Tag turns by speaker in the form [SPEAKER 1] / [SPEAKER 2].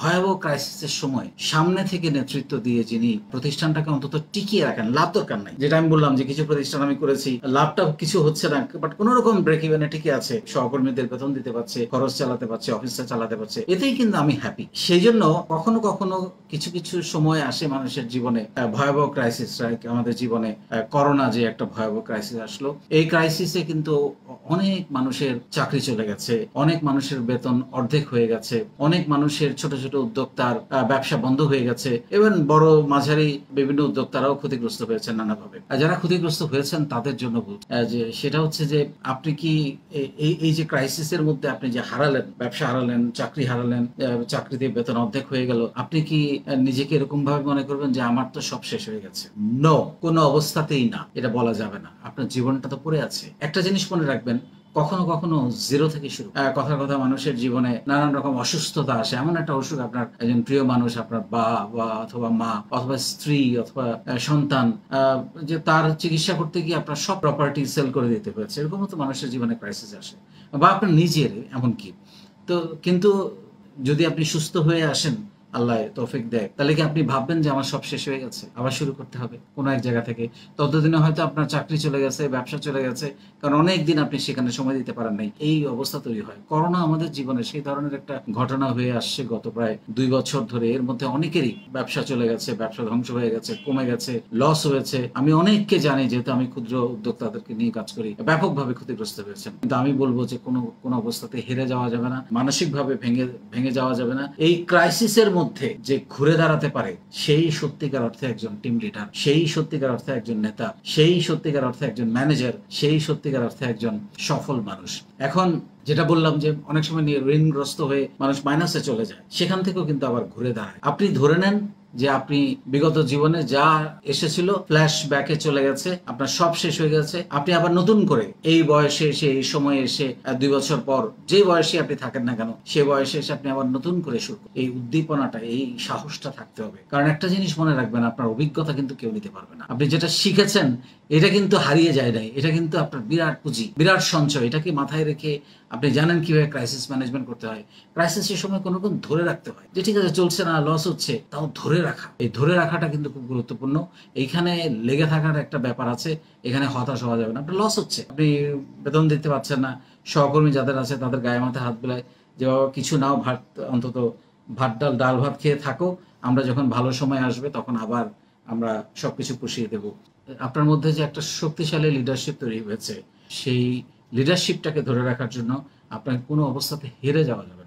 [SPEAKER 1] ভয়াবহ ক্রাইসিসের সময় সামনে থেকে নেতৃত্ব দিয়ে যিনি প্রতিষ্ঠানটাকে অন্তত টিকিয়ে রাখেন, লাভ দরকার নাই, যেটা আমি বললাম যে কিছু প্রতিষ্ঠান আমি করেছি লাভটা কিছু হচ্ছে না, বাট কোন রকম ব্রেক ইভেনে টিকে আছে, সহকর্মীদের বেতন দিতে পারছে, খরচ চালাতে পারছে, অফিসটা চালাতে পারছে, এতেই কিন্তু আমি হ্যাপি। সেই জন্য কখনো কখনো কিছু কিছু সময় আসে মানুষের জীবনে, ভয়াবহ ক্রাইসিস, আমাদের জীবনে করোনা যে একটা ভয়াবহ ক্রাইসিস আসলো, এই ক্রাইসিসে কিন্তু অনেক মানুষের চাকরি চলে গেছে, অনেক মানুষের বেতন অর্ধেক হয়ে গেছে, অনেক মানুষের ছোট ছোট উদ্যোক্তার ব্যবসা বন্ধ হয়ে গেছে, এবং বড় মাঝারি বিভিন্ন উদ্যোক্তারাও ক্ষতিগ্রস্ত হয়েছেন নানাভাবে। আর যারা ক্ষতিগ্রস্ত হয়েছেন তাদের জন্য বলছি যে সেটা হচ্ছে যে আপনি কি এই যে ক্রাইসিসের মধ্যে আপনি যে হারালেন, ব্যবসা হারালেন, চাকরি হারালেন, চাকরিতে বেতন অর্ধেক হয়ে গেল, আপনি কি নিজেকে এরকম ভাবে মনে করবেন যে আমার তো সব শেষ হয়ে গেছে? নো, কোনো অবস্থাতেই না, এটা বলা যাবে না। আপনার জীবনটা তো পড়ে আছে। একটা জিনিস মনে রাখবেন, কখনো কখনো জিরো থেকে শুরু। কথার কথা, মানুষের জীবনে নানান রকম অসুস্থতা আসে, এমন একটা অসুখ আপনার একজন প্রিয় মানুষ, আপনার বা অথবা মা অথবা স্ত্রী অথবা সন্তান, যে তার চিকিৎসা করতে গিয়ে আপনার সব প্রপার্টি সেল করে দিতে হয়েছে, এরকম তো মানুষের জীবনে ক্রাইসিস আসে, বা আপনার নিজের এমনকি। তো কিন্তু যদি আপনি সুস্থ হয়ে আসেন, আল্লাহ তৌফিক দেয়, তাহলে কি আপনি ভাববেন যে আমার সব শেষ হয়ে গেছে, আবার শুরু করতে হবে কোনো এক জায়গা থেকে? ততদিনে হয়তো আপনার চাকরি চলে গেছে, ব্যবসা চলে গেছে, কারণ অনেক দিন আপনি সেখানে সময় দিতে পারেন নাই। এই অবস্থা তৈরি হয়। করোনা আমাদের জীবনে সেই ধরনের একটা ঘটনা হয়ে আসছে গত প্রায় 2 বছর ধরে। এর মধ্যে অনেকেরই ব্যবসা চলে গেছে, ব্যবসা ধ্বংস হয়ে গেছে, কমে গেছে, লস হয়েছে। আমি অনেককে জানি, যেহেতু আমি ক্ষুদ্র উদ্যোক্তাদেরকে নিয়ে কাজ করি, ব্যাপকভাবে ক্ষতিগ্রস্ত হয়েছেন। কিন্তু আমি বলবো যে কোনো অবস্থাতে হেরে যাওয়া যাবে না, মানসিকভাবে ভেঙে যাওয়া যাবে না। এই ক্রাইসিসের মধ্যে যে ঘুরে দাঁড়াতে পারে, সেই সত্যিকার অর্থে একজন টিম লিডার, সেই সত্যিকার অর্থে একজন নেতা, সেই সত্যিকার অর্থে একজন ম্যানেজার, সেই সত্যিকার অর্থে একজন সফল মানুষ। এখন যেটা বললাম যে অনেক সময় ঋণগ্রস্ত হয়ে মানুষ মাইনাসে চলে যায়, সেখান থেকেও কিন্তু আবার ঘুরে দাঁড়ায়। আপনি ধরে নেন যে আপনি বিগত জীবনে যা এসেছিল ফ্ল্যাশ ব্যাকে চলে গেছে, আপনার সব শেষ হয়ে গেছে, আপনি আবার নতুন করে এই বয়সে এসে, এই সময়ে এসে, 2 বছর পর যে বয়সে আপনি থাকেন না কেন, সে বয়সে এসে আপনি আবার নতুন করে শুরু করুন। এই উদ্দীপনাটা, এই সাহসটা থাকতে হবে। কারণ একটা জিনিস মনে রাখবেন, আপনার অভিজ্ঞতা কিন্তু কেউ নিতে পারবে না। আপনি যেটা শিখেছেন এটা কিন্তু হারিয়ে যায় নাই, এটা কিন্তু আপনার বিরাট পুঁজি, বিরাট সঞ্চয়। এটাকে মাথায় রেখে আপনি জানেন কিভাবে ক্রাইসিস ম্যানেজমেন্ট করতে হয়। ক্রাইসিসের সময় কোনো ধরে রাখতে হয়, যে ঠিক আছে চলছে না, লস হচ্ছে, তাও ধরে রাখা। এই ধরে রাখাটা কিন্তু খুব গুরুত্বপূর্ণ। এইখানে লেগে থাকার একটা ব্যাপার আছে, এখানে হতাশ হওয়া যাবে না। আপনার লস হচ্ছে, আপনি বেতন দিতে পারছেন না, সহকর্মী যাদের আছে তাদের গায়ে মাথায় হাত বোলায় যে বাবা কিছু নাও, ভাত অন্তত ভাত ডাল ভাত খেয়ে থাকো, আমরা যখন ভালো সময় আসবে তখন আবার আমরা সবকিছু পুষিয়ে দেব। আপনার মধ্যে যে একটা শক্তিশালী লিডারশিপ তৈরি হয়েছে, সেই লিডারশিপটাকে ধরে রাখার জন্য আপনাকে কোনো অবস্থাতে হেরে যাওয়া যাবে না।